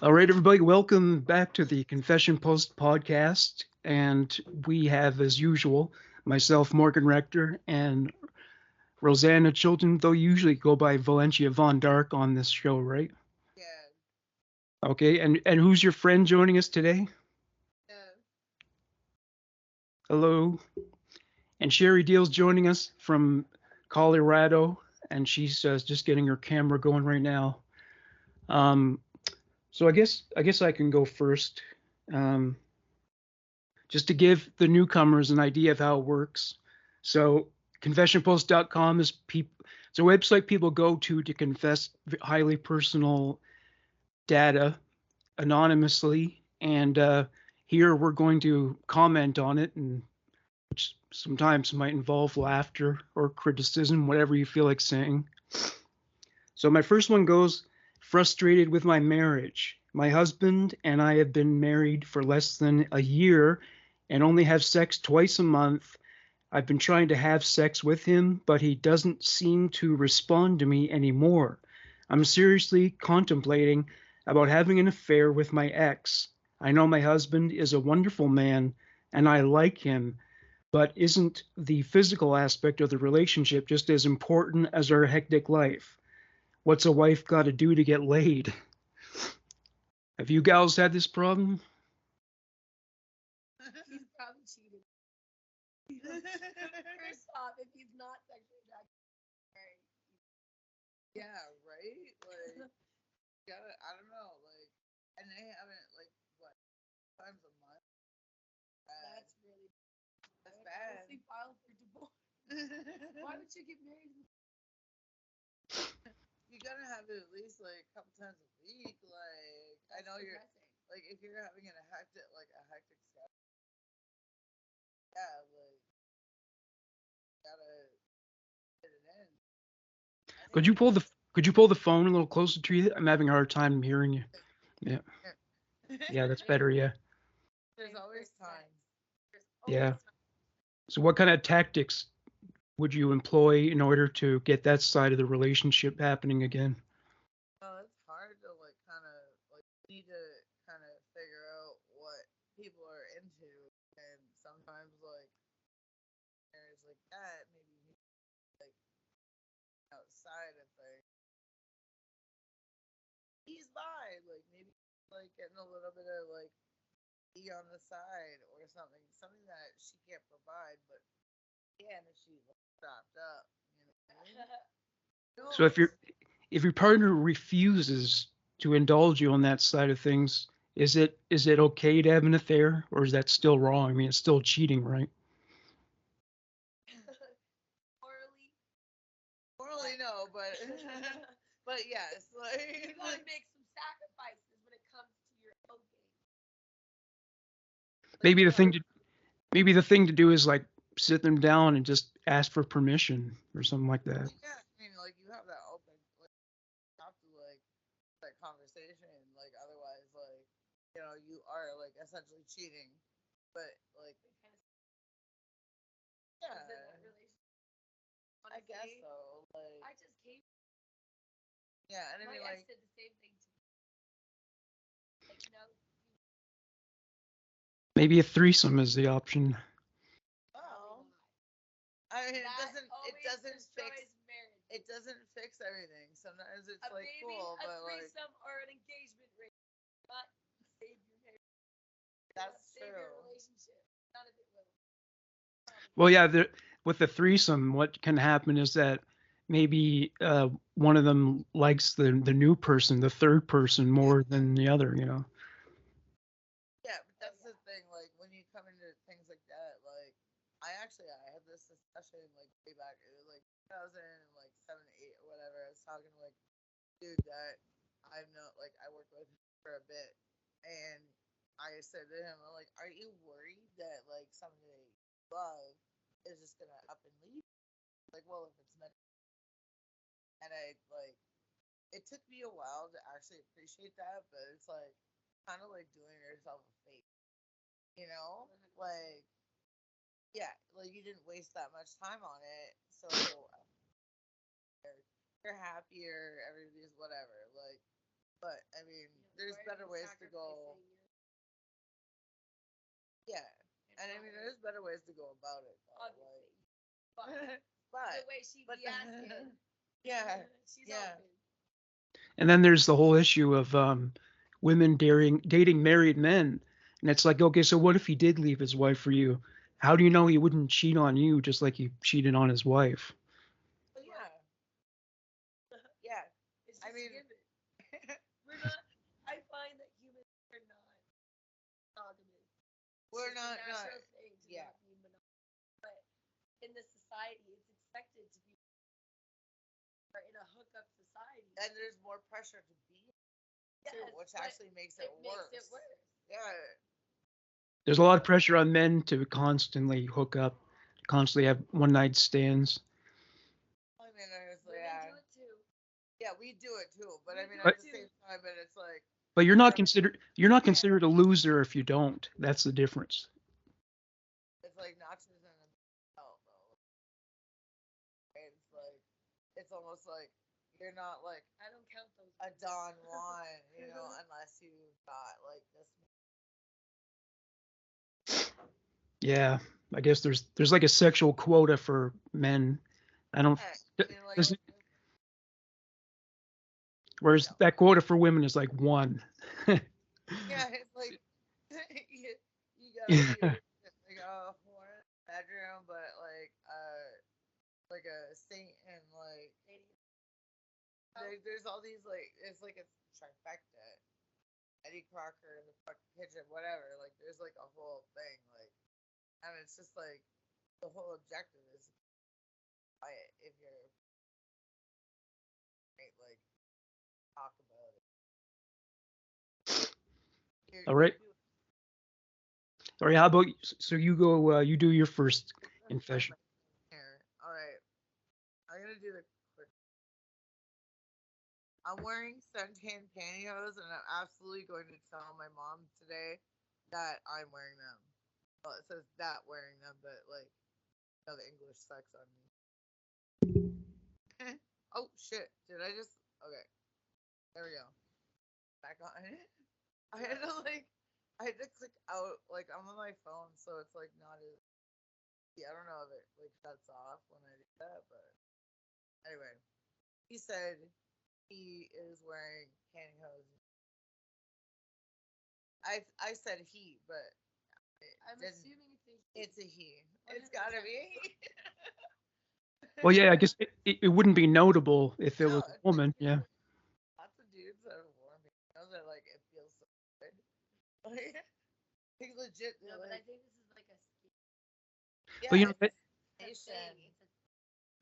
All right, everybody, welcome back to the Confession Post podcast. And we have, as usual, myself, Morgan Rector, and Rosanna Chilton, though you usually go by Villiantia Von Darc on this show, right? Yeah, Okay, and who's your friend joining us today? yeah. Hello. And Sherry Deal's joining us from Colorado, and she's just getting her camera going right now. Um, so I guess I can go first. Um, just to give the newcomers an idea of how it works. So confessionpost.com it's a website people go to confess highly personal data anonymously, and here we're going to comment on it, and which sometimes might involve laughter or criticism, whatever you feel like saying. So my first one goes: frustrated with my marriage. My husband and I have been married for less than a year and only have sex twice a month. I've been trying to have sex with him, but he doesn't seem to respond to me anymore. I'm seriously contemplating about having an affair with my ex. I know my husband is a wonderful man and I like him, but isn't the physical aspect of the relationship just as important as our hectic life? What's a wife got to do to get laid? Have you gals had this problem? He's probably cheated. First off, if he's not sexually attracted, very Yeah, right? Like, gotta, I don't know, like, and they haven't, like, what, times a month? Bad. that's really. I That's would bad. honestly file for divorce. Why would you get married? You gotta have it at least, like, a couple times a week. Like, I That's know you're, depressing. like, if you're having a hectic schedule, yeah, like, gotta get it in. I Could think you it's pull the could you pull the phone a little closer to you? I'm having a hard time hearing you. Yeah. Yeah, that's Maybe better. Yeah. there's maybe always there's sex. times. There's Yeah. always time. So what kind of tactics would you employ in order to get that side of the relationship happening again? Well, it's hard to like kind of like need to kind of figure out what people are into, and sometimes like there's like that maybe like outside of things. He's by like maybe like getting a little bit of like E on the side or something that she can't provide, but can if she like, stopped up. You know what I mean? So No, if your partner refuses to indulge you on that side of things, is it okay to have an affair, or is that still wrong? I mean, it's still cheating, right? Morally, morally but no, but but yes, you like gotta make some sacrifices when it comes to your own game. like Maybe the yeah. thing to maybe the thing to do is like sit them down and just ask for permission or something like that. Well, yeah, I mean, like you have that open, like you have to like that conversation, like otherwise, like you are like essentially cheating. But like, It kind of was in that yeah, relationship. I guess Honestly, so. Like, I just came. yeah, and I My mean, ex like, did the same thing to me. Like, no, Maybe a threesome is the option. probably well, not. I mean, That always destroys marriages. it doesn't fix everything. Sometimes it's A like maybe, cool, a but like threesome, or an engagement ring. Not save your marriage. Will not that's save your true. relationship. None of it will. Promise. Well, yeah, with the threesome, what can happen is that maybe one of them likes the new person, the third person, Yeah, more than the other. You know. yeah, but Oh that's the yeah. thing. Like when you come into things like that, like I had this discussion like way back, it was like 2007, 8 or whatever. I was talking to like dude that I've known, like I worked with for a bit, and I said to him, I'm like, "Are you worried that like somebody that you love is just gonna up and leave?" Like, well, if it's meant, and I like it took me a while to actually appreciate that, but it's like kind of like doing yourself a favor, you know? 100%. Like, yeah, like you didn't waste that much time on it, so you're happier, everybody's whatever. Like, But I mean, there's better ways to go. Yeah, and I mean, there's better ways to go about it. Obviously. Like, But but the way she but be asking. yeah, She's yeah. open. And then there's the whole issue of women dating married men. And it's like, okay, so what if he did leave his wife for you? How do you know he wouldn't cheat on you just like he cheated on his wife? Well, yeah. It's I just mean, given. We're not. I find that humans are not monogamous. we're It's just not a natural thing to yeah. not be monogamous. But in this society, it's expected to be in a hookup society. And there's more pressure to be too, Yes, which but actually makes it worse. Makes it worse. Yeah. There's a lot of pressure on men to constantly hook up, constantly have one night stands. I mean, honestly, Women yeah. do it too. Yeah, we do it too. But I mean, But at the same time, but it's like. but you're not considered a loser if you don't. That's the difference. It's like notches in a belt, though. It's like, it's almost like you're not like I don't count those. a Don Juan, unless you got like this. Yeah, I guess there's like a sexual quota for men. I don't. I mean, like, does- Whereas that quota for women is like one. yeah, it's like you gotta be like a whore in the bedroom, but like a saint and like there's all these like it's like a trifecta. Eddie Crocker in the fucking kitchen, whatever. Like there's like a whole thing, like, and it's just like the whole objective is quiet if you're like talk about it. All right. All right. How about so you go? You do your first confession. Here, all right. I'm gonna do the quick. I'm wearing suntan pantyhose, and I'm absolutely going to tell my mom today that I'm wearing them. Well, it says that wearing them, but like, the English sucks on me. Oh shit! Did I just? Okay, there we go. Back on. I had to click out. Like I'm on my phone, so it's like not as. Yeah, I don't know if it like shuts off when I do that, but anyway, he said he is wearing pantyhose. I said he, but I'm assuming it's a he. It's gotta be. Well, yeah, I guess it wouldn't be notable if it was a woman. Yeah. Lots of dudes that are warm pantyhose are like it feels so good. Like legit. No, but I think this is like a. Yeah, But it's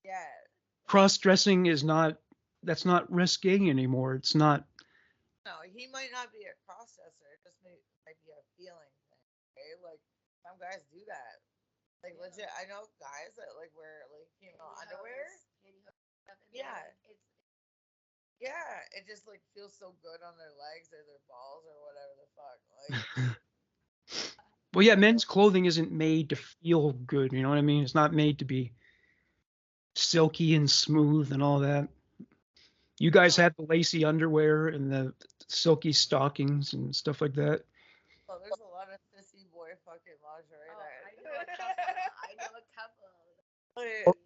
yeah. cross-dressing is not. That's not risque anymore. It's not. No, he might not be a cross-dresser. It just might be a feeling thing. Okay, like some guys do that. Like legit, I know guys that like wear like underwear. Yeah. Yeah, it just like feels so good on their legs or their balls or whatever the fuck. Like, Well, yeah, men's clothing isn't made to feel good. You know what I mean? It's not made to be silky and smooth and all that. You guys have the lacy underwear and the silky stockings and stuff like that. well, there's a lot of sissy boy fucking lingerie Oh, that I know a couple. I know a couple. like,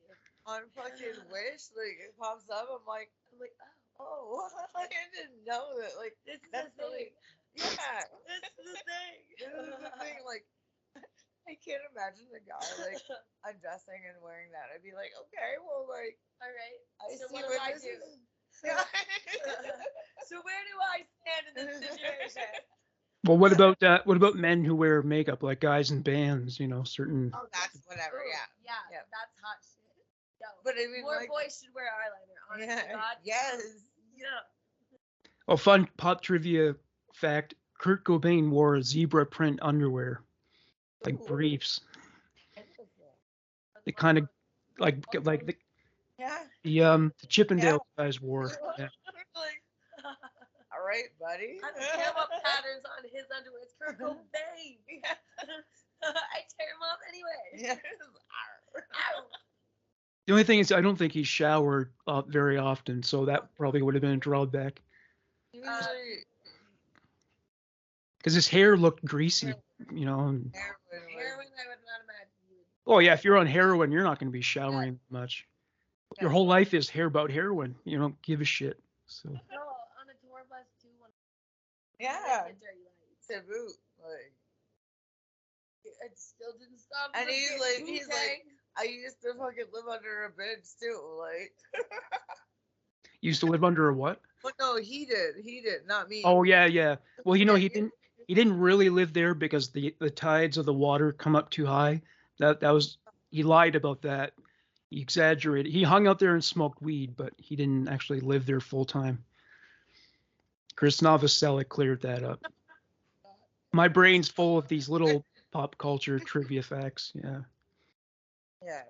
on fucking Wish, like it pops up. I'm like, oh, I didn't know that. Like, this is that's the thing. Yeah, This is the thing. this is the thing. Like, I can't imagine a guy like undressing and wearing that. I'd be like, okay, well, like, all right. I so see what do where I this do? is. Yeah. So where do I stand in this situation? Well, what about men who wear makeup like guys in bands? You know, certain. Oh, that's whatever. Ooh, Yeah. yeah, that's hot shit. Yo, But I mean, more like, boys should wear eyeliner. Honestly, yeah, God. yes. Yeah. Oh, fun pop trivia fact: Kurt Cobain wore zebra print underwear, like Ooh. briefs. That's They kind of like yeah. the Chippendale guys wore. Yeah. Like, all right, buddy. I don't care what patterns on his underwear. It's Kurt Cobain. I tear him up anyway. Yeah. Ow. The only thing is, I don't think he showered very often, so that probably would have been a drawback. Usually, Because his hair looked greasy, you know. And, Heroin, I would not imagine you. oh yeah, if you're on heroin, you're not going to be showering much. Your Yeah. whole life is about heroin. You don't give a shit. So No, on a tour bus too. Yeah, Get dirty lights. taboo. Like, It still didn't stop. and from he's getting like, Wu-Tang. I used to fucking live under a bridge too. Like, you used to live under a what? but no, he did, not me. Oh yeah, yeah. Well, you know, Yeah, he didn't really live there because the tides of the water come up too high. That was he lied about that. He exaggerated. He hung out there and smoked weed, but he didn't actually live there full time. Chris Novoselic cleared that up. My brain's full of these little pop culture trivia facts. Yeah. Yeah.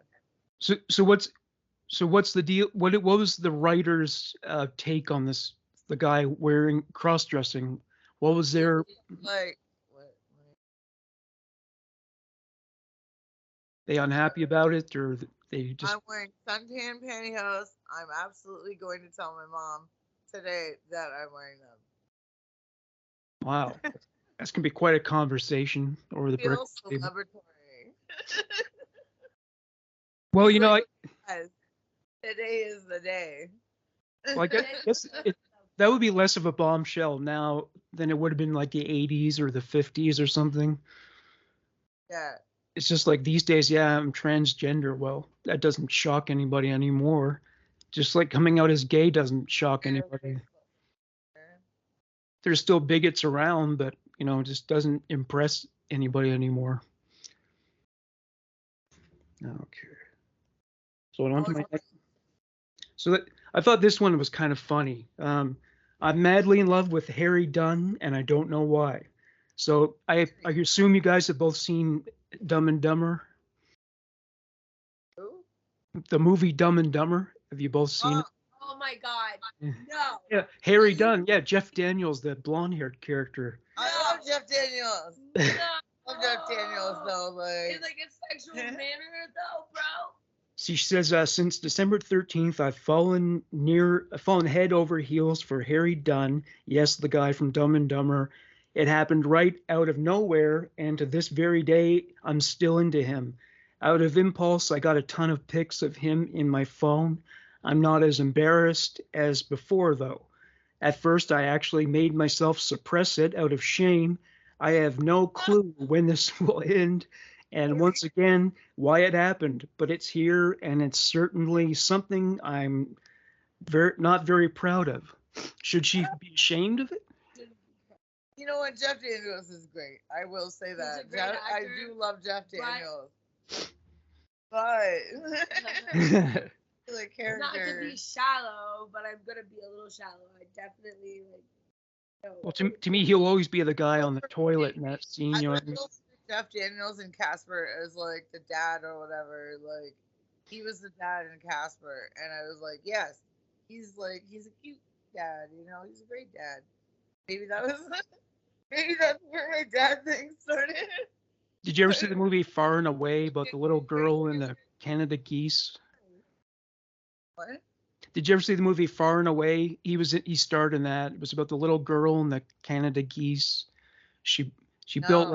So what's the deal? What was the writer's take on this? The guy wearing cross dressing. What was their Like, what? they unhappy about it, or they just I'm wearing suntan pantyhose. I'm absolutely going to tell my mom today that I'm wearing them. wow? That's gonna be quite a conversation over the Feel breakfast table. celebratory. Well, you know, Guys, today is the day. well, I guess that would be less of a bombshell now than it would have been like the 80s or the 50s or something. Yeah. It's just like these days, yeah, I'm transgender. Well, that doesn't shock anybody anymore. Just like coming out as gay doesn't shock anybody. There's still bigots around, but you know, it just doesn't impress anybody anymore. Okay. So on to my next. So that, I thought this one was kind of funny. I'm madly in love with Harry Dunn, and I don't know why. So I assume you guys have both seen Dumb and Dumber, Who? the movie Dumb and Dumber. Have you both seen it? Oh my God. Yeah. No. Yeah, Harry Dunn. Yeah, Jeff Daniels, the blonde-haired character. I love Jeff Daniels. No. I love Jeff Daniels though. It's Like, like a sexual manner though, bro. She says, since December 13th, I've fallen head over heels for Harry Dunn. Yes, the guy from Dumb and Dumber. It happened right out of nowhere, and to this very day, I'm still into him. Out of impulse, I got a ton of pics of him in my phone. I'm not as embarrassed as before, though. At first, I actually made myself suppress it out of shame. I have no clue when this will end, and once again, why it happened, but it's here, and it's certainly something I'm not very proud of. Should she be ashamed of it? you know what? Jeff Daniels is great. I will say that. a great I actor, do love Jeff but- Daniels. But the character. Not to be shallow, but I'm gonna be a little shallow. I definitely like. No. Well, to me, he'll always be the guy on the toilet in that scene. I You know would what I mean? still see Jeff Daniels and Casper as like the dad or whatever. Like he was the dad in Casper, and I was like, yes, he's a cute dad. You know, he's a great dad. Maybe that's where my dad thing started. Did you ever see the movie Far and Away about the little girl and the Canada geese? What? Did you ever see the movie Far and Away? He starred in that. It was about the little girl and the Canada geese. She built No.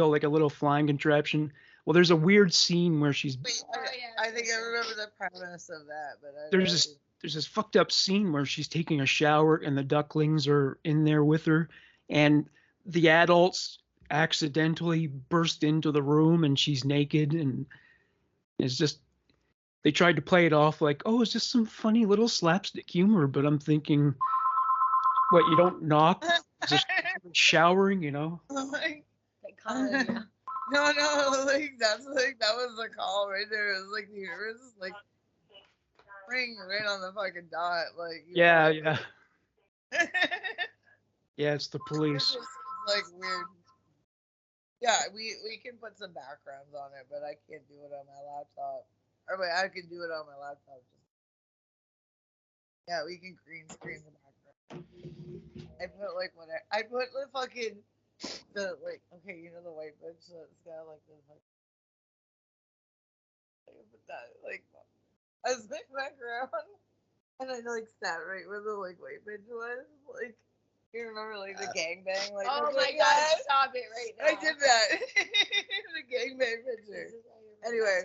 like a little flying contraption. Well, there's a weird scene where she's Wait, Oh, yeah, I think I remember the premise of that, but there's this fucked up scene where she's taking a shower and the ducklings are in there with her, and the adults accidentally burst into the room and she's naked, and it's just they tried to play it off like, oh, it's just some funny little slapstick humor, but I'm thinking, what, you don't knock, just showering, you know? like, They call it, yeah. no, like that was the call right there. It was like the universe is like ring right on the fucking dot, like you Yeah, know. yeah, yeah. It's the police. It's like weird. Yeah, we can put some backgrounds on it, but I can't do it on my laptop. Or wait, I can do it on my laptop. Yeah, we can green screen the background. I put like I put the fucking okay, you know the white bitch that's got like the I put that like as my background, and I like sat right where the like white bitch was, like You remember like the gangbang? Like, Oh look my at god, that? stop it right now. I did that. The gangbang This picture. is why you're my Anyway.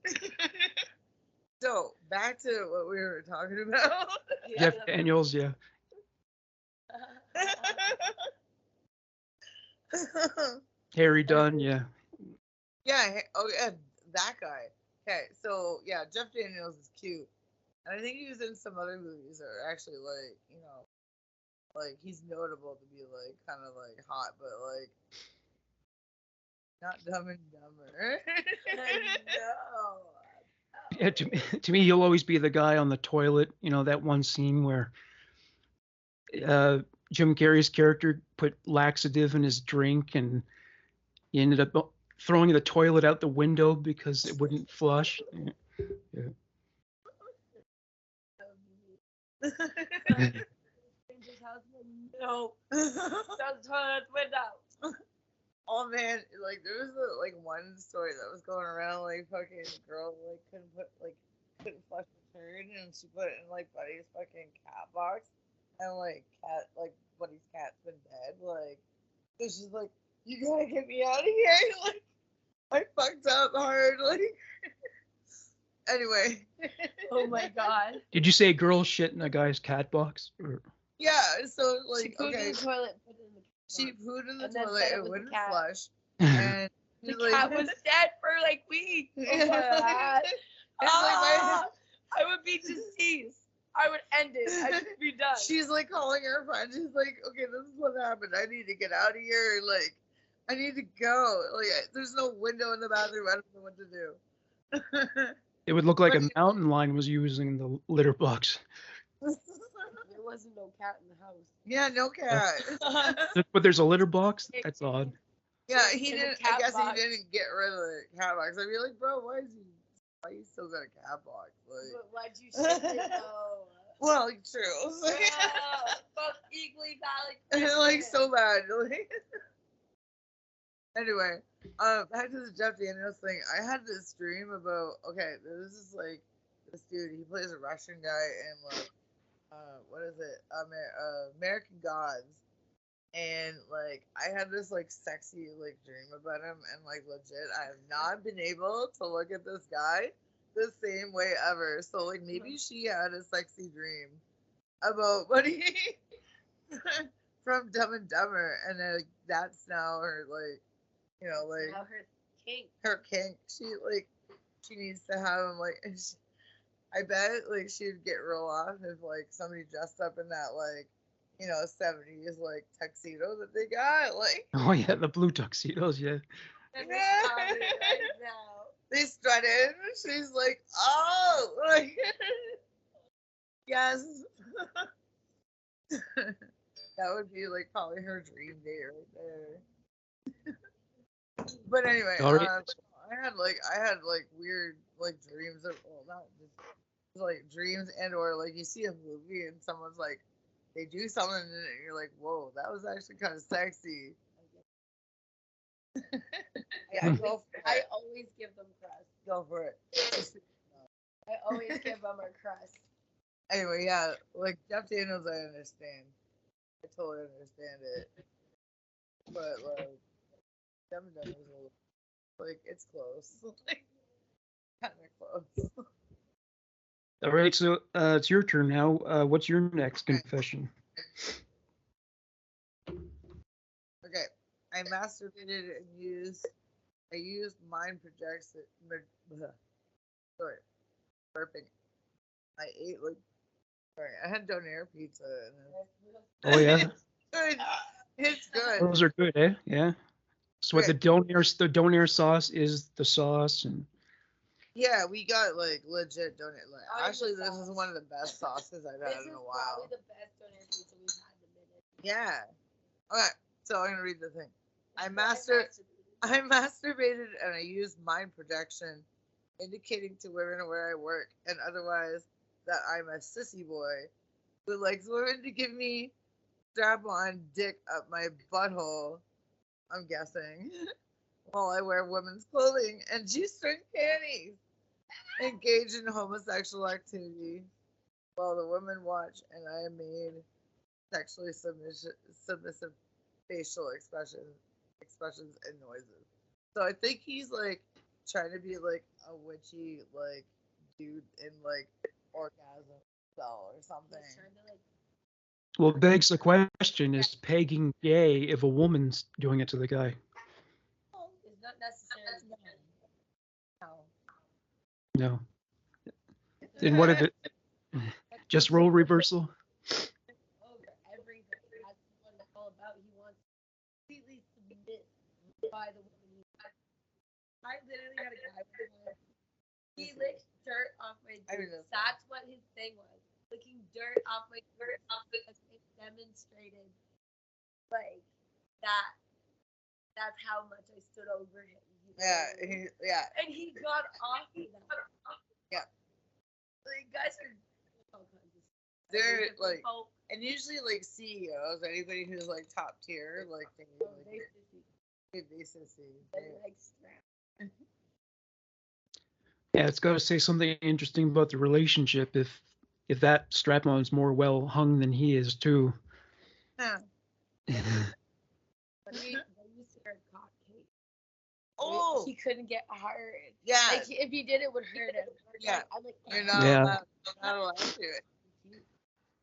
best friend. So back to what we were talking about. Jeff Daniels, yeah. Harry Dunn, yeah. Oh yeah, that guy. Okay, so yeah, Jeff Daniels is cute, and I think he was in some other movies that are actually like, like he's notable to be like kind of like hot, but like not Dumb and Dumber. No. Yeah, to me, he'll always be the guy on the toilet. You know, that one scene where Jim Carrey's character put laxative in his drink and he ended up throwing the toilet out the window because it wouldn't flush. Yeah. Stranger's house. No. Don't turn out the window. Oh man, like there was like one story that was going around, like fucking girl like couldn't flush the turd, and she put it in like Buddy's fucking cat box, and like Buddy's cat's been dead, like so she's like, you gotta get me out of here, like I fucked up hard, like anyway. Oh my god. Did you say girl shit in a guy's cat box? Yeah, so She like pooed okay, in the toilet, put it in the she box. pooed in the And then toilet, said it it was the wouldn't cat. flush, Yeah. and The she's like, cat was dead for like weeks. Oh my god. It's like my- I would be deceased. I would end it. I would be done. she's like calling her friend. She's like, okay, this is what happened. I need to get out of here. Like, I need to go. Like, there's no window in the bathroom. I don't know what to do. It would look like a mountain lion was using the litter box. There wasn't no cat in the house. Yeah, no cat. But there's a litter box? That's odd. Yeah, he In the didn't. cat I guess box. he didn't get rid of the cat box. I'd be like, bro, why you still got a cat box? Like, But why'd you ship it though? well, true. Both equally valid. Like so bad. Like, anyway, back to the Jeff Daniels thing. I had this dream about. Okay, this is like this dude. He plays a Russian guy in like, what is it? American Gods. And like I had this like sexy like dream about him, and like legit, I have not been able to look at this guy the same way ever. So like maybe she had a sexy dream about Buddy from Dumb and Dumber, and then like, that's now her like, like Now her kink. her kink. She needs to have him like. I bet like she'd get real off if like somebody dressed up in that like. 70s like tuxedo that they got, like. Oh yeah, the blue tuxedos, yeah. And Yeah. right now. They strut in. She's like, oh, like, yes. That would be like probably her dream day right there. But anyway, All right. I had like weird like dreams of, well, not just like dreams and or like you see a movie and someone's like. They do something and you're like, whoa, that was actually kind of sexy. Yeah, go for I it. always give them crust. Go for it. I always give them a crust. Anyway, yeah, like Jeff Daniels, I understand. I totally understand it. But like, Dumb and Dumber is like it's close, like kind of close. All right, so it's your turn now. What's your next confession? Okay, I masturbated and used mind projection. Sorry, burping. I ate like. Sorry, I had donair pizza. Oh yeah, It's good. those are good, eh? Yeah. So what the donair sauce is the sauce, and Yeah, we got like legit donair. Like, I like actually, the this is sauce. one of the best sauces I've had This in is a while. probably the best donair pizza we've had in a minute. Yeah. Okay, so I'm gonna read the thing. I masturbated. masturbated and I used mind projection, indicating to women where I work and otherwise that I'm a sissy boy who likes women to give me strap-on dick up my butthole. I'm guessing. While I wear women's clothing and G-string panties, engage in homosexual activity while the women watch and I am made sexually submissive facial expressions and noises. So I think he's like trying to be like a witchy like dude in like orgasm cell or something. He's trying to like. Well, it begs the question: is pegging gay if a woman's doing it to the guy? It's not necessarily No. No. And what if it just role reversal? over everything. That's what it's all about. He wants to completely submit by the woman. I literally had a guy before. He licked dirt off my boots. That's what his thing was. Licking dirt off my boots. It demonstrated like that. That's how much I stood over him. Yeah. And he got off of that. Yeah. Like guys are all kinds of stuff. They're like, and usually like CEOs, anybody who's like top tier, like they sissy. They like strap. Yeah, it's got to say something interesting about the relationship if that strap-on's more well hung than he is too. Huh. But they used to wear cock case. Oh, He couldn't get hard. yeah. Like if he did, it would hurt him. Yeah. I'm like, You're not Yeah. allowed to do it.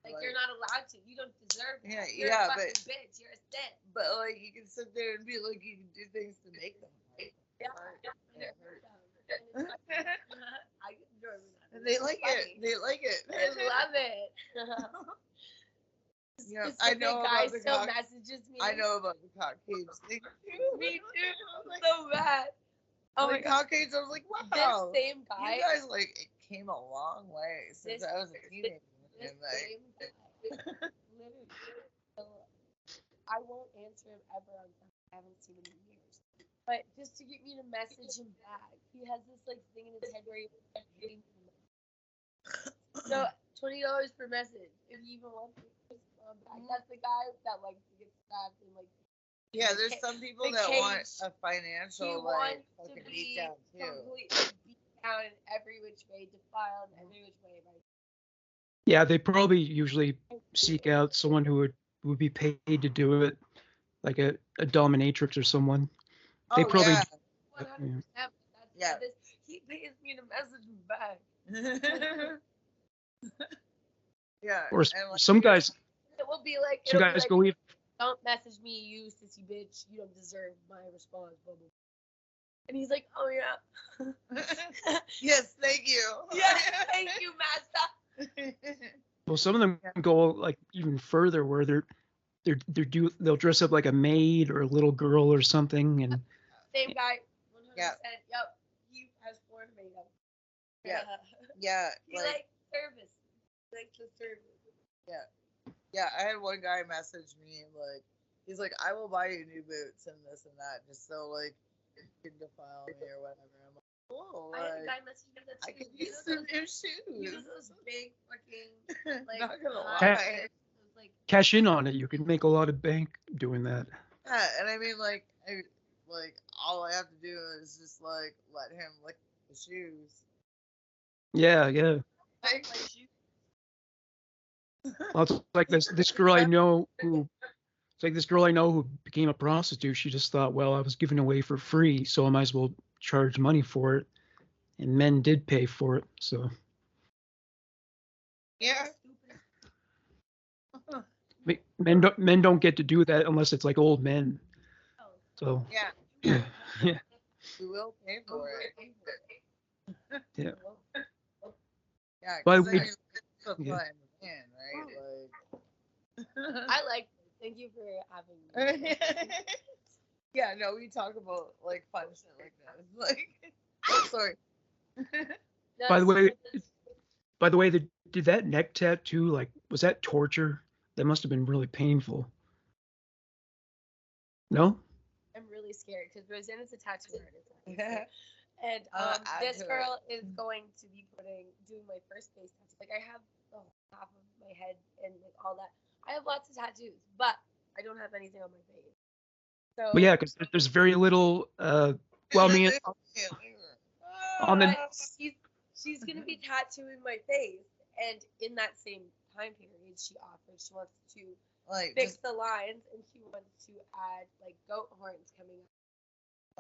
Like you're not allowed to. You don't deserve it. Yeah, You're yeah, a fucking but- bitch. You're a sin. But like you can sit there and be like you can do things to make them. Right? Yeah. And it hurt them. And it's like, I get enjoy that. And they like Funny. it. They like it. I love it. Yeah, Specific I know guy about the still cock. messages me. I know about the cock cage thing too. Me too. So bad. Oh my Like god. cock cage, I was like, wow. This same guy. You guys like it came a long way since This- I was a teenager. This And like, same guy. Literally. So, I won't answer him ever on something I haven't seen him in years. But just to get me to message him back, he has this like thing in his head where he pays me. So $20 per message if you even want to respond back. That's the guy that likes to get stabbed and like. yeah, there's some people the that want cage. a He financial like wants to fucking be beat down too. completely beat down in every which way, defiled in every which way. Right? Yeah, they probably usually seek out someone who would be paid to do it, like a dominatrix or someone. They Oh probably yeah. 100%. Yeah. He pays me to message him back. Yeah. Or and, like, some guys It will be like, some it'll be guys like, go even don't message me, you sissy bitch. You don't deserve my response. Blah, blah. And he's like, oh yeah. yes, thank you. Yeah, thank you, master. well, some of them go like even further where they'll dress up like a maid or a little girl or something, and Same guy. 100%. Yeah. Yep. He has porn makeup. Yeah. Yeah, He like likes service. He likes the service. yeah, I had one guy message me like he's like, I will buy you new boots and this and that just so like you can defile me or whatever. I'm like, whoa, I had a like, guy message me that I too. could You use know some those- new You know shoes. those big fucking like Not gonna high- lie. those, like cash in on it. You can make a lot of bank doing that. Yeah, and I mean like all I have to do is just like let him lick the shoes. Yeah. like shoes. Well, it's like this girl I know who. It's like this girl I know who became a prostitute. She just thought, well, I was giving away for free, so I might as well charge money for it. And men did pay for it, so Yeah. men don't get to do that unless it's like old men. So Yeah. yeah. We will pay for it. Yeah. Yeah, But because we- it's a yeah. fun man, right? Like I like it. Thank you for having me. yeah, no, we talk about like fun shit like this. Like, oh, sorry. By the way, did that neck tattoo, like, was that torture? That must have been really painful. No? I'm really scared because Rosanna's a tattoo artist. Yeah. And Add this to it. girl is going to be doing my first face tattoo. Like I have the whole half of my head and like all that. I have lots of tattoos, but I don't have anything on my face. So Well, yeah, because there's very little. Well, I mean, on the but she's gonna be tattooing my face, and in that same time period, she wants to Like, fix just, the lines, and she wants to add like goat horns coming up.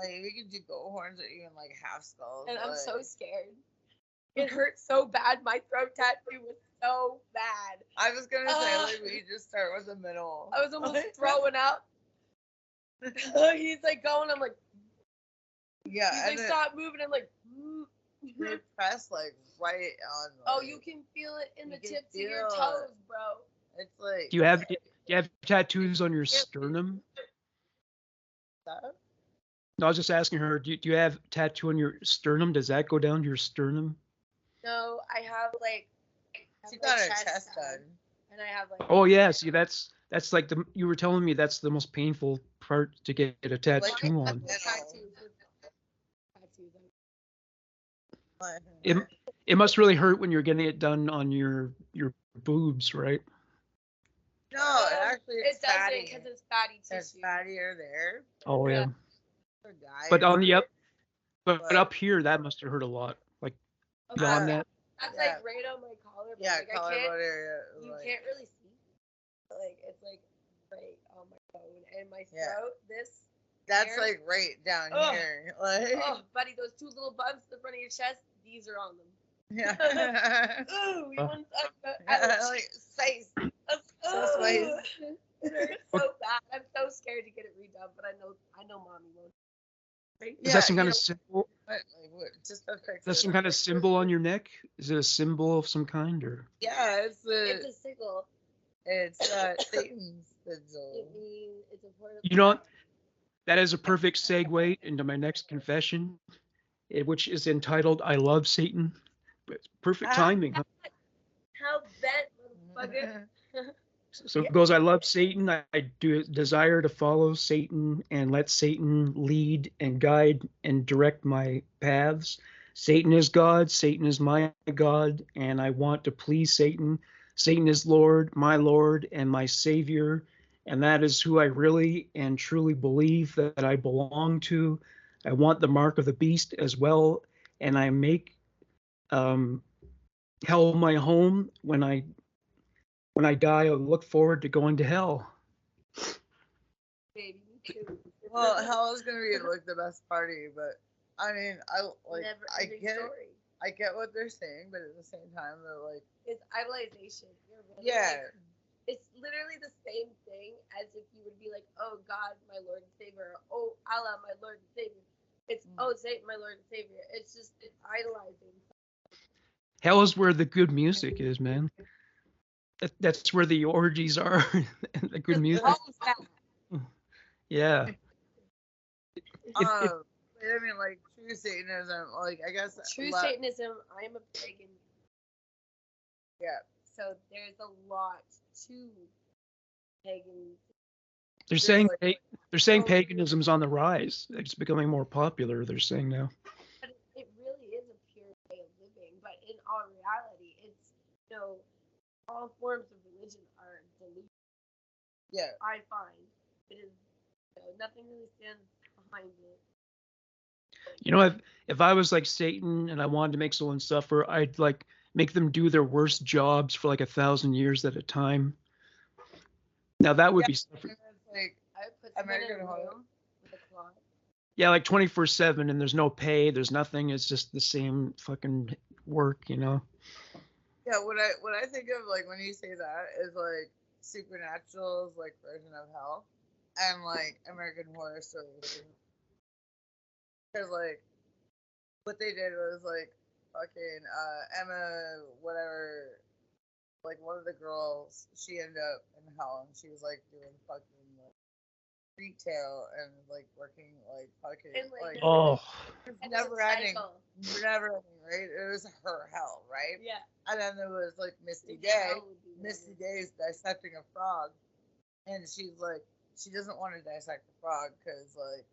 like, we could do goat horns or even, like, half skulls. And I'm so like- scared. It hurt so bad. My throat tattoo was so bad. I was gonna say, like, we just start with the middle. I was almost throwing up. He's like going. I'm like, Yeah, he's and like, then stop moving. I'm like, they press, like, right on. Like, oh, you can feel it in You the can tips of your feel toes, it. bro. It's like. Do you have tattoos on your sternum? That? No, I was just asking her. Do you have tattoo on your sternum? Does that go down to your sternum? No, I have like. She got her chest done. And I have like. Oh yeah. See, that's like you were telling me that's the most painful part to get a tattoo Like, on. Tattoos. It must really hurt when you're getting it done on your boobs, right? No, it actually It it's doesn't fatty. because it's fatty It's tissue. fattier there Oh yeah. for guys. But on the but But- up here that must have hurt a lot. Like Okay, beyond that. That's Yeah. like right on my collarbone. Yeah, like, collarbone area. You like- can't really see. Like it's like right on my bone and my Yeah. throat. This. That's here. like right down Ugh. here. Like, Oh, buddy, those two little bumps in the front of your chest. These are on them. yeah. Ooh, you want to talk about? Like, space. So Ooh. space. It hurts so bad. I'm so scared to get it redone, but I know mommy won't. Is that some you kind know, of symbol? Like, what, just to fix Is that it. some kind of symbol on your neck? Is it a symbol of some kind or? Yeah, It's a sickle. it's Satan's sigil. It means it's a portable. You know, that is a perfect segue into my next confession, which is entitled "I Love Satan." But perfect timing. Huh? How bent, motherfucker. So it goes, I love Satan. I do desire to follow Satan and let Satan lead and guide and direct my paths. Satan is God. Satan is my God. And I want to please Satan. Satan is Lord, and my Savior. And that is who I really and truly believe that I belong to. I want the mark of the beast as well. And I make hell my home. When I die, I look forward to going to hell. Baby, me too. Well, hell is gonna be like the best party, but I mean, Never I ending get story. I get what they're saying, but at the same time, they're like, It's idolization. You're really yeah, like, it's literally the same thing as if you would be like, oh God, my Lord and Savior, or, oh Allah, my Lord and Savior. It's oh Satan, my Lord and Savior. It's idolizing. Hell is where the good music is, man. That's where the orgies are and the good music. Hell's bad. Yeah. I mean, like true Satanism, like I guess True Satanism, I am a pagan. Yeah. So there's a lot to pagan. They're saying paganism's on the rise. It's becoming more popular. They're saying now. But it really is a pure way of living. But in all reality, it's all forms of religion are delusion. Yeah. I find it is nothing really stands behind it. You know, if I was like Satan and I wanted to make someone suffer, I'd like make them do their worst jobs for like 1,000 years at a time. Now that would be suffering. It's like I would put someone in American a Horror. room with a clock. Yeah, like 24/7, and there's no pay, there's nothing. It's just the same fucking work, you know. yeah, what I think of like when you say that is like Supernatural's like version of hell, and like American Horror Story. Because like what they did was like fucking Emma whatever, like one of the girls, she ended up in hell and she was like doing fucking like retail and like working like fucking And, like, Oh, it's And never it's a ending, cycle. never ending, right? It was her hell, right? Yeah. And then there was like Misty And Day. hell would be Misty better. Day is dissecting a frog, and she's like, she doesn't want to dissect the frog because like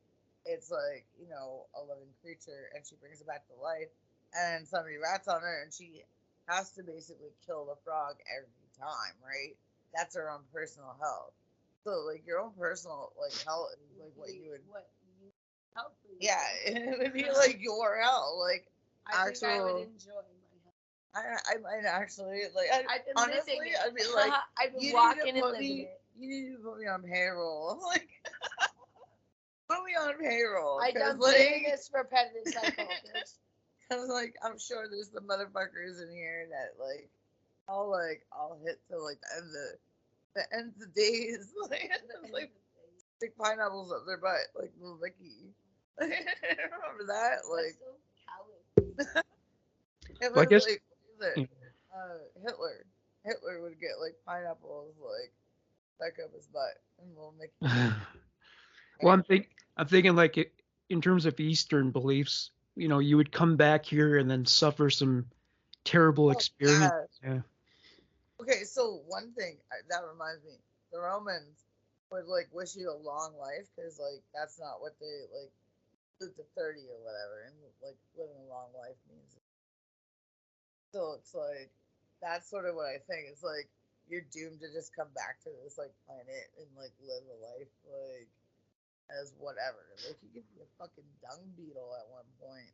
it's like a living creature, and she brings it back to life, and somebody rats on her, and she has to basically kill the frog every time, right? That's her own personal hell. So like your own personal like hell is like what you would. Help for you. Yeah, it would be like your hell. Like I think I actual- would enjoy my hell. I might actually like. I've been honestly, living it. I'd be like, I've been you need to walking and put living me- it. you need to put me on payroll. Like, put me on payroll. I done like, this repetitive cycle, bitch. Cause like I'm sure there's some motherfuckers in here that like I'll hit till like the end of the days. Like stick pineapples up their butt like little Vicky. Remember that? Like it was Well, I guess, like Hitler. Hitler would get like pineapples like stuck up his butt and little Mickey. well, I'm thinking like in terms of Eastern beliefs, you know, you would come back here and then suffer some terrible experience. Yeah. Okay, so one thing that reminds me, the Romans would like wish you a long life because like that's not what they like live to 30 or whatever, and like living a long life means. So it's like that's sort of what I think. It's like you're doomed to just come back to this like planet and like live a life like as whatever. Like you could be a fucking dung beetle at one point.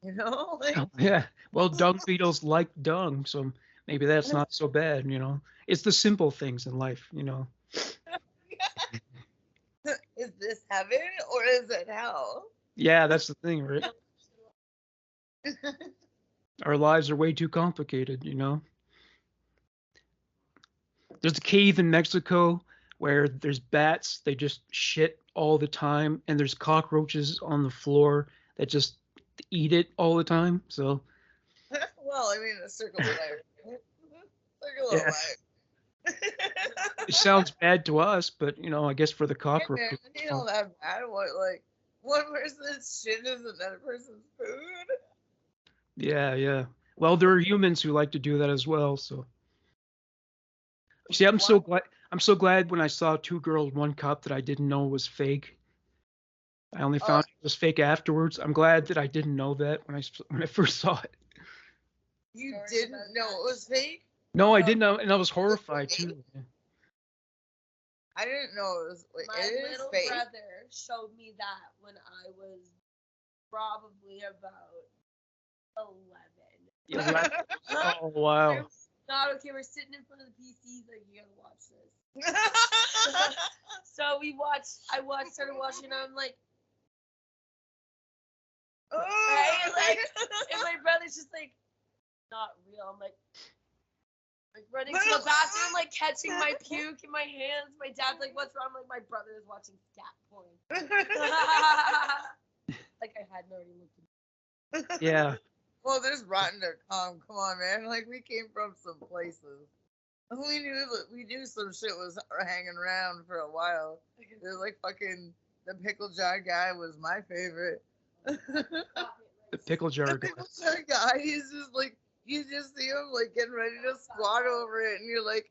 You know? Like Yeah. Well, dung beetles like dung, so maybe that's not so bad, you know. It's the simple things in life, you know. is this heaven or is it hell? Yeah, that's the thing, right? Our lives are way too complicated, you know. There's a cave in Mexico where there's bats, they just shit all the time, and there's cockroaches on the floor that just eat it all the time. So Well, I mean, a circle of life. Circle of yeah, life. it sounds bad to us, but you know, I guess for the cockroaches. You know that bad. What like one person's shit is another person's food. Yeah, yeah. Well, there are humans who like to do that as well. So see, I'm so glad. I'm so glad when I saw Two Girls, One Cup that I didn't know was fake. I only found it was fake afterwards. I'm glad that I didn't know that when I first saw it. You didn't know it was fake? No, I didn't know, and I was horrified too. I didn't know it was. Like, My it is little fake. brother showed me that when I was probably about 11. 11. Oh wow. Not okay. We're sitting in front of the PC. Like, you gotta watch this. So started watching. And I'm like, right? Like, and my brother's just like, not real. I'm like running to the bathroom, like catching my puke in my hands. My dad's like, "What's wrong?" I'm like, my brother is watching scat porn. Like I hadn't already looked at it. Yeah. Well, there's rotten.com. Come on, man. Like we came from some places. We knew some shit was hanging around for a while. They're like fucking the pickle jar guy was my favorite. The pickle jar guy. The pickle jar guy. He's just like you just see him like getting ready to squat over it, and you're like.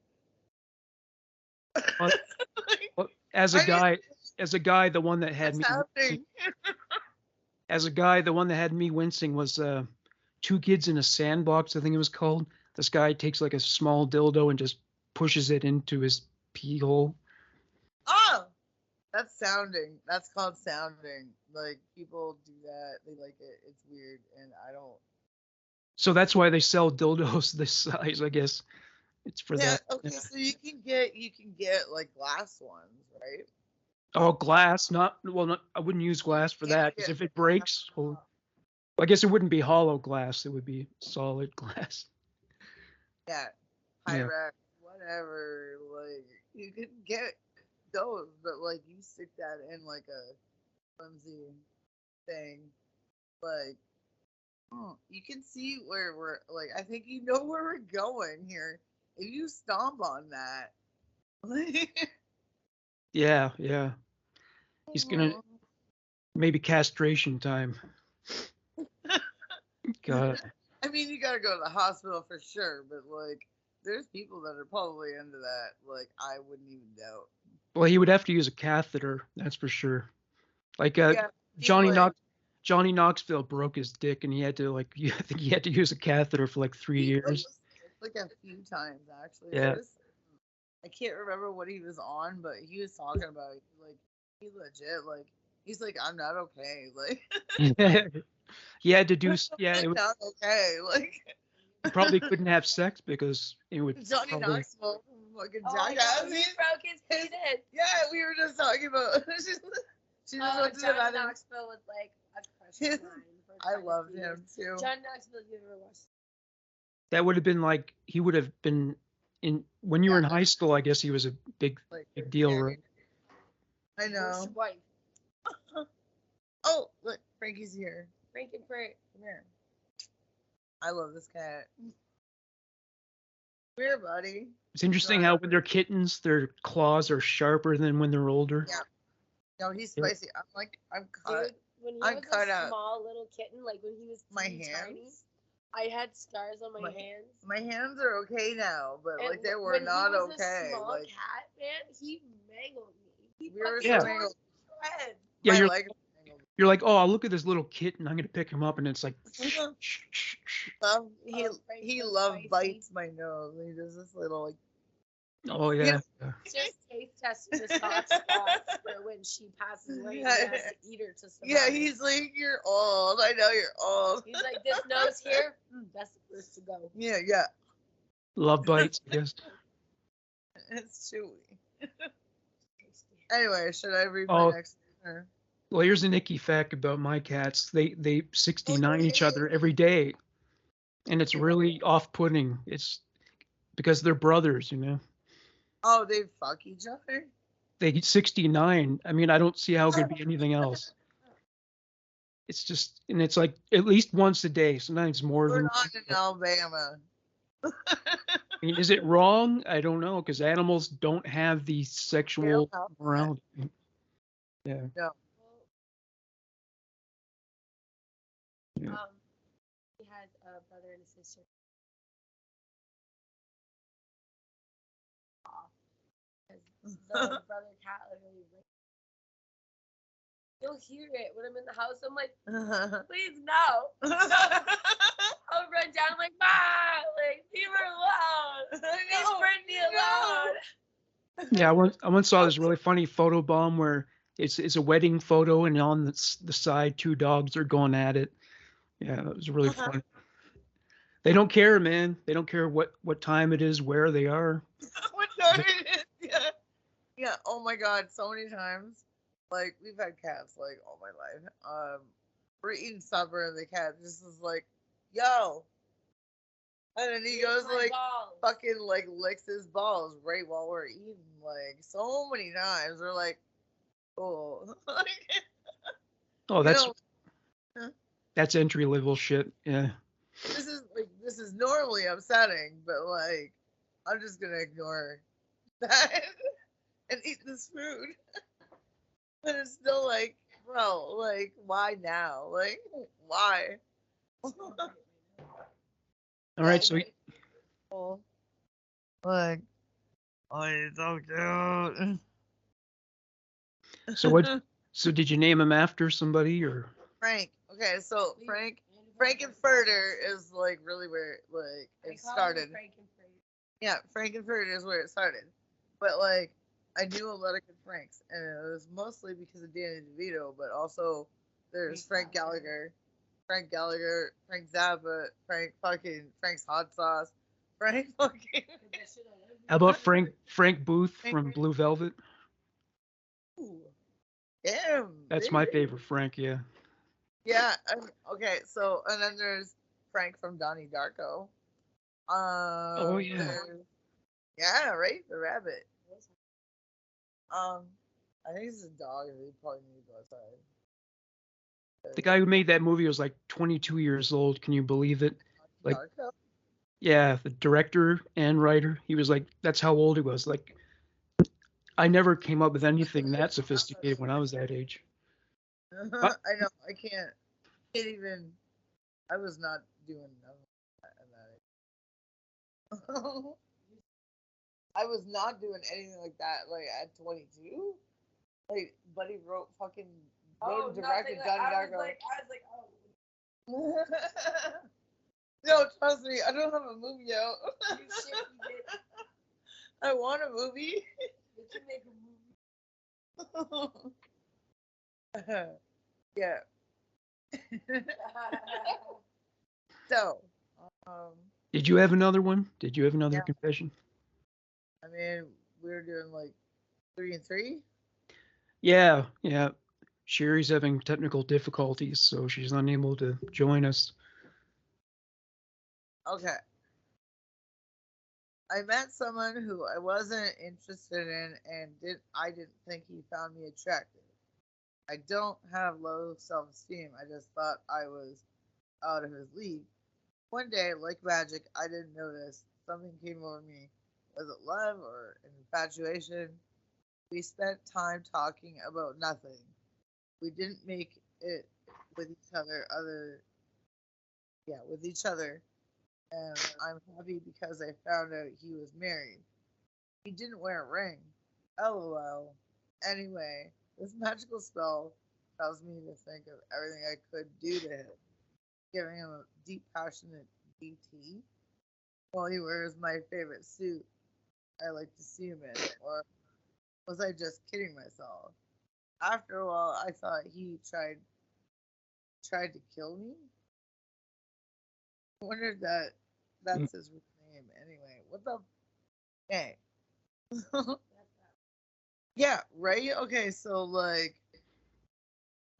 Well, as a guy, the one that had me. As a guy, the one that had me wincing was Two Kids in a Sandbox, I think it was called. This guy takes like a small dildo and just pushes it into his pee hole. Oh, that's sounding. That's called sounding. Like people do that. They like it. It's weird, and I don't. So that's why they sell dildos this size, I guess. It's for that. Okay, so you can get like glass ones, right? Oh, glass, not I wouldn't use glass for that because if it breaks, well, I guess it wouldn't be hollow glass. It would be solid glass. Yeah, Pyrex, whatever. Like you can get those, but like you stick that in like a flimsy thing, like. Oh, you can see where we're like. I think you know where we're going here. If you stomp on that, Yeah. He's gonna maybe castration time. God. I mean, you gotta go to the hospital for sure, but like, there's people that are probably into that. Like, I wouldn't even doubt. Well, he would have to use a catheter, that's for sure. Like Johnny Knoxville broke his dick, and he had to I think he had to use a catheter for like 3 years. Like a few times actually. Yeah. I can't remember what he was on, but he was talking about like he legit like he's like I'm not okay like. He had to do it was not okay like. He probably couldn't have sex because it would. Johnny Knoxville from fucking Oh, jackass. he broke his penis. Yeah, we were just talking about. She just went to the John bathroom. Knoxville was like a crush of mine. for I quite a loved few him years. too. John Knoxville, you ever watched? That would have been like he would have been in when you were in high school. I guess he was a big Like, deal, yeah, right? I know. Worst wife. Oh, look, Frankie's here. Frankenfurt. Come here. I love this cat. Come here, buddy. It's interesting how when they're kittens, their claws are sharper than when they're older. Yeah. No, he's spicy. I'm cut. Dude, when he I'm was cut a up. small little kitten, like when he was My teeny tiny, hands. I had scars on my hands. My hands are okay now, but And like they were when not he was okay. A small Like cat, man, he mangled me. He we were Yeah. so mangled. shreds. Yeah, My you're leg was mangled. you're like, oh, look at this little kitten. I'm gonna pick him up, and it's like, He Frank's so love spicy. bites my nose. He does this little like. oh yeah. Just taste testing the soft spots for when she passes away. And he has to eat her to survive. Yeah, he's like, you're old. I know you're old. He's like, this nose here, that's the first to go. Yeah. Love bites, I guess. It's chewy. Anyway, should I read Oh. my next? Or- Well, here's an icky fact about my cats. They 69 each other every day, and it's really off-putting. It's because they're brothers, you know. Oh, they fuck each other. They 69. I mean, I don't see how it could be anything else. It's just, and it's like at least once a day, sometimes more We're than. not in Alabama. I mean, is it wrong? I don't know, because animals don't have the sexual morality. Yeah. No. Yeah. He had a brother and a sister. The brother cat literally raped. You'll hear it when I'm in the house. I'm like, please no. I'll run down like, Ma, like, leave her alone. Leave Brittany alone. Yeah, I once saw this really funny photo bomb where it's a wedding photo, and on the side, two dogs are going at it. Yeah, that was really funny. They don't care, man. They don't care what time it is, where they are. What time it is? Yeah. Yeah. Oh my God, so many times. Like we've had cats like all my life. We're eating supper and the cat just is like, "Yo," and then he goes like, fucking like licks his balls right while we're eating. Like so many times, we're like, "Oh." Oh, You know, that's entry level shit. Yeah. this is normally upsetting, but like I'm just gonna ignore that and eat this food. But it's still like, bro, like why now? Like why? All right, so Like, oh, it's so cute. so what? So did you name him after somebody or? Frank. Okay, so Frankenfurter is like really where like it started. Yeah, Frankenfurter is where it started. But like I knew a lot of good Franks, and it was mostly because of Danny DeVito, but also there's Frank Gallagher, Frank Zappa, Frank's Hot Sauce, Frank fucking. How about Frank Booth from Blue Velvet? Ooh, damn. That's my favorite Frank. Yeah. Yeah. Okay. So and then there's Frank from Donnie Darko. Oh yeah. Yeah. Right. The rabbit. I think it's a dog, and they probably need to go outside. The guy who made that movie was like 22 years old. Can you believe it? Like, Darko? yeah, the director and writer. He was like, that's how old he was. Like, I never came up with anything that sophisticated when I was that age. I know. I can't even. I was not doing that. I was not doing anything like that. Like at 22, like Buddy wrote and directed Donnie Darko. I was like, oh. No, trust me, I don't have a movie out. You shit, you did. I want a movie. You can make a movie. Yeah. So, Did you have another one? Did you have another Yeah. confession? I mean, we were doing like 3 and 3. Yeah, yeah. Sherry's having technical difficulties, so she's unable to join us. Okay. I met someone who I wasn't interested in, and I didn't think he found me attractive. I don't have low self-esteem. I just thought I was out of his league. One day, like magic, I didn't notice. Something came over me. Was it love or infatuation? We spent time talking about nothing. We didn't make it with each other with each other. And I'm happy because I found out he was married. He didn't wear a ring. LOL. Anyway, this magical spell caused me to think of everything I could do to him, giving him a deep, passionate DT while he wears my favorite suit I like to see him in. Or was I just kidding myself? After a while, I thought he tried to kill me. I wonder if Mm. that's his real name. Anyway, what the hey? Yeah, right. Okay, so like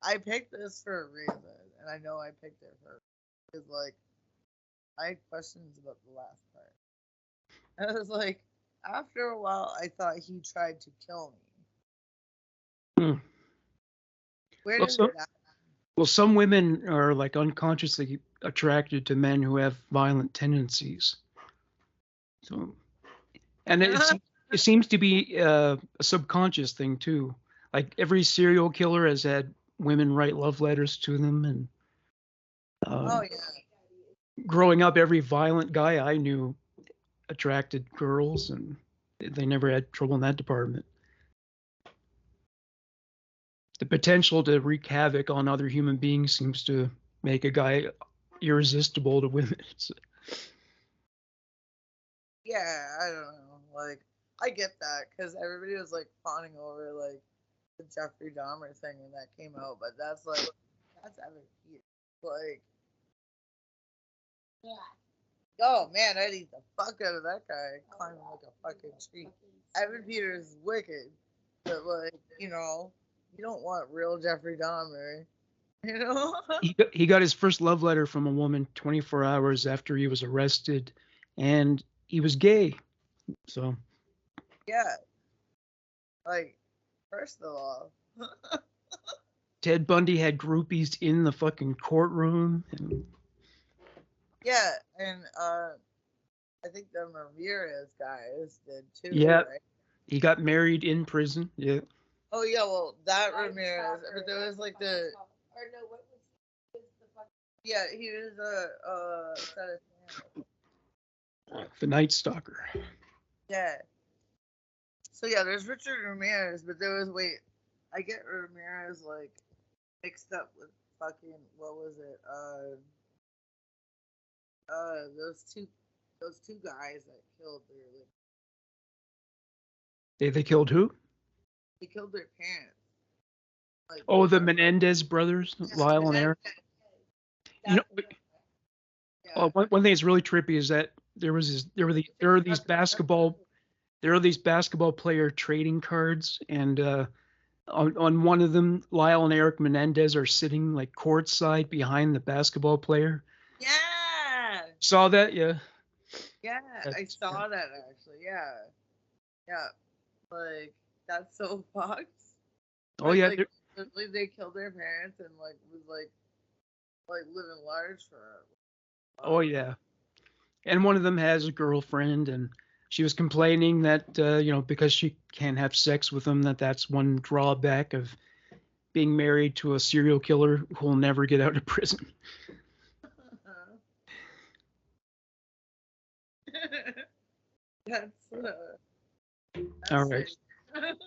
I picked this for a reason, and I know I picked it for because like I had questions about the last part. And I was like, after a while, I thought he tried to kill me. Hmm. Where Well, does so, that? well, some women are like unconsciously attracted to men who have violent tendencies. So, and it seems to be a subconscious thing too. Like every serial killer has had women write love letters to them, and Oh um, yeah, growing up, every violent guy I knew attracted girls, and they never had trouble in that department. The potential to wreak havoc on other human beings seems to make a guy irresistible to women. yeah. I don't know. Like I get that because everybody was like fawning over like the Jeffrey Dahmer thing when that came out, but that's Evan Peters. Like, Yeah. oh man, I'd eat the fuck out of that guy climbing like a fucking tree. Evan Peters is wicked, but like you don't want real Jeffrey Dahmer, you know? He got his first love letter from a woman 24 hours after he was arrested, and he was gay. So Yeah, like first of all, Ted Bundy had groupies in the fucking courtroom. And, yeah, and I think the Ramirez guys did too, yeah, right? he got married in prison. Yeah. Oh yeah, well that Ramirez, but there was like the Or no, what was the fuck? yeah he was a The Night Stalker. yeah. So yeah, there's Richard Ramirez, but there was wait, I get Ramirez like mixed up with fucking what was it? Those two guys that killed They killed who? they killed their parents. Like Oh, the Menendez brothers, Lyle and Eric. You know, that's yeah. one thing that's really trippy is that there are these basketball player trading cards, and on one of them, Lyle and Eric Menendez are sitting like courtside behind the basketball player. Yeah. Saw that? Yeah. Yeah, I That's- saw that actually. Yeah. Yeah. Like that's so fucked. Oh yeah. Like literally they killed their parents and like was like living large for Oh yeah. And one of them has a girlfriend, and she was complaining that because she can't have sex with him, that's one drawback of being married to a serial killer who will never get out of prison. that's All that's right. sick.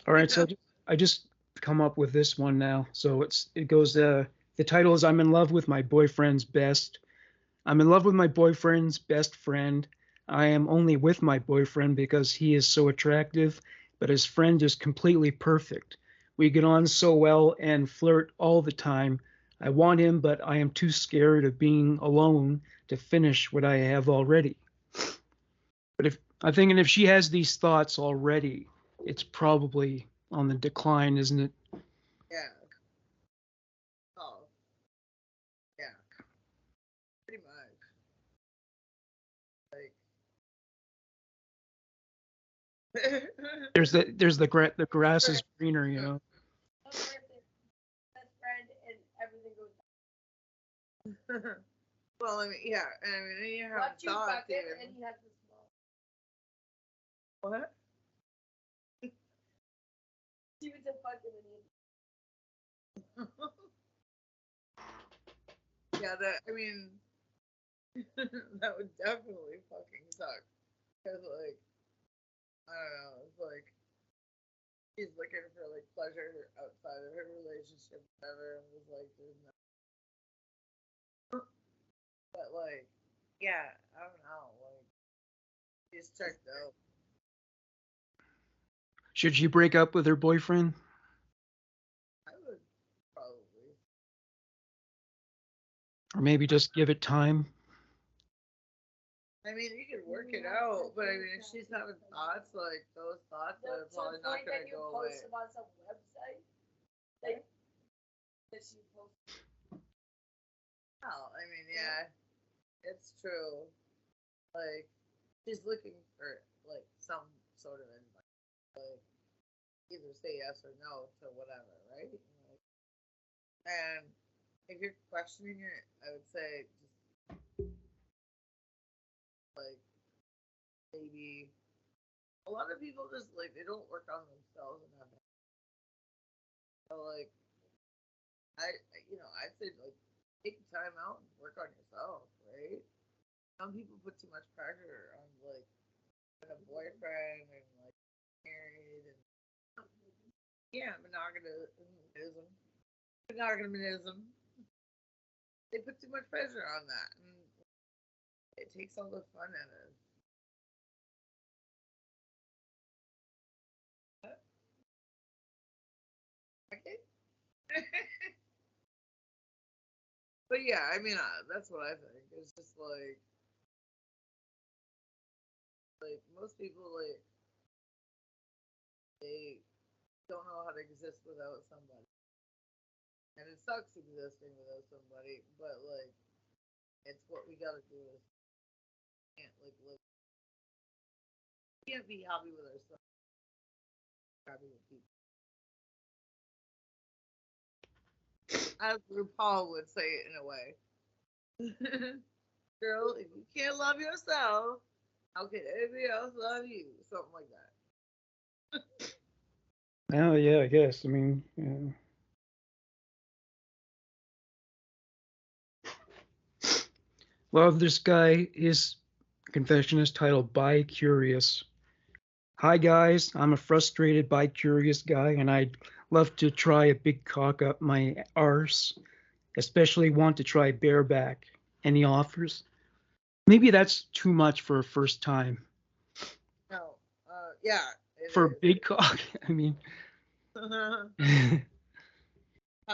All right. So I just come up with this one now. So it goes. The title is "I'm in love with my boyfriend's best." I'm in love with my boyfriend's best friend. I am only with my boyfriend because he is so attractive, but his friend is completely perfect. We get on so well and flirt all the time. I want him, but I am too scared of being alone to finish what I have already. But I'm thinking if she has these thoughts already, it's probably on the decline, isn't it? Yeah. Oh. Yeah. Pretty much. Like. The grass is greener, you know. One person, best friend, and everything goes down. Well, I mean, yeah, and I mean, you have Watch you thoughts fuck it, even. and he has the small. What? She was a fucking idiot. Yeah, that, I mean, that would definitely fucking suck. Because, like, I don't know, it's like, she's looking for, like, pleasure outside of her relationship, whatever, and was like, there's no. But, like, yeah, I don't know, like, she's checked out. Should she break up with her boyfriend? I would probably. Or maybe just give it time? I mean, you could work it out, but I mean, if she's having thoughts, like, those thoughts are So probably it's not like going that to you go post away. them on some website. Like, that she posted. Well, I mean, yeah, it's true. Like, she's looking for, like, some sort of advice. Like, either say yes or no to whatever, right? Like, and if you're questioning it, I would say just, like, maybe a lot of people just, like, they don't work on themselves enough. So, like, I'd say, like, take time out and work on yourself, right? Some people put too much pressure on, like, a boyfriend and, like, married and, yeah, monogonism. Monogonism. They put too much pressure on that, and it takes all the fun out of it. Okay. But yeah, I mean, that's what I think. It's just like most people, like, they don't know how to exist without somebody, and it sucks existing without somebody. But like, it's what we gotta do. Is can't like live. We can't be happy with ourselves. Happy with people, as RuPaul would say it in a way. Girl, if you can't love yourself, how can anybody else love you? Something like that. Oh, yeah, I guess. I mean, yeah. Well, this guy, his confession is titled Bi Curious. Hi, guys. I'm a frustrated bi curious guy, and I'd love to try a big cock up my arse, especially want to try bareback. Any offers? Maybe that's too much for a first time. No, yeah, it For a is. big cock, I mean, How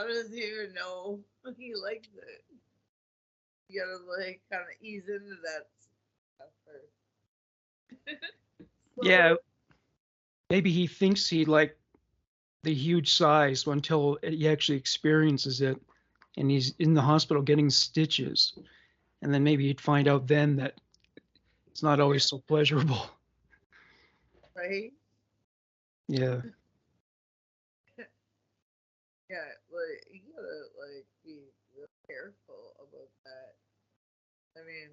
does he even know he likes it? You gotta like kind of ease into that stuff first. yeah, So, maybe he thinks he like the huge size until he actually experiences it and he's in the hospital getting stitches. And then maybe he'd find out then that it's not always so pleasurable. right? Yeah. Yeah, like you gotta like be real careful about that. I mean,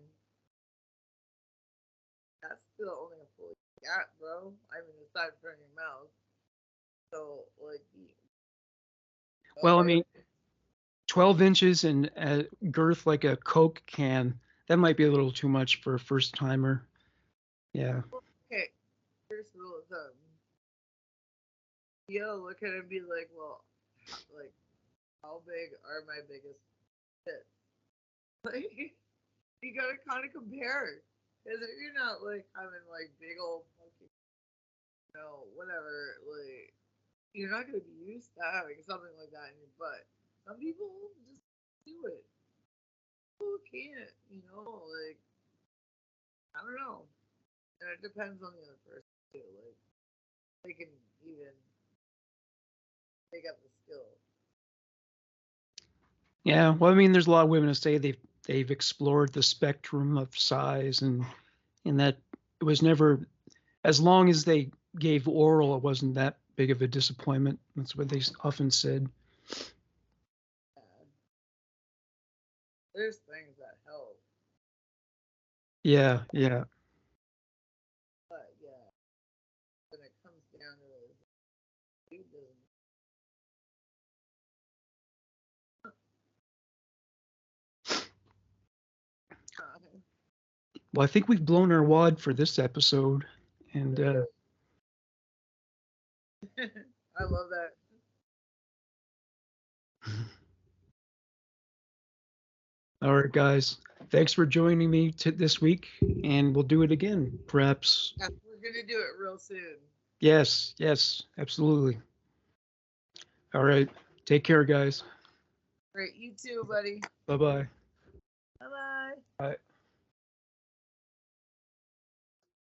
that's still only a full got, bro. I mean, aside from your mouth. So like, Well, I okay, mean, 12 inches and girth like a Coke can, that might be a little too much for a first timer. Yeah. okay. Here's the rule of thumb. You gotta look at it and be like, well, like, how big are my biggest tits? Like, you gotta kind of compare. Because if you're not like having like big old fucking, whatever, like, you're not gonna be used to having something like that in your butt. Some people just do it. People can't, like, I don't know. And it depends on the other person too. Like they can even take up the skill. Yeah, well, I mean, there's a lot of women who say they've explored the spectrum of size, and that it was never, as long as they gave oral, it wasn't that big of a disappointment. That's what they often said. Yeah. There's things that help, Yeah, yeah. but yeah, when it comes down to it, dude doesn't. Well, I think we've blown our wad for this episode, and I love that. all right, guys. Thanks for joining me this week, and we'll do it again, perhaps. Yeah, we're gonna do it real soon. Yes, yes, absolutely. All right. Take care, guys. Great, you too, buddy. Bye-bye. Bye bye. Bye.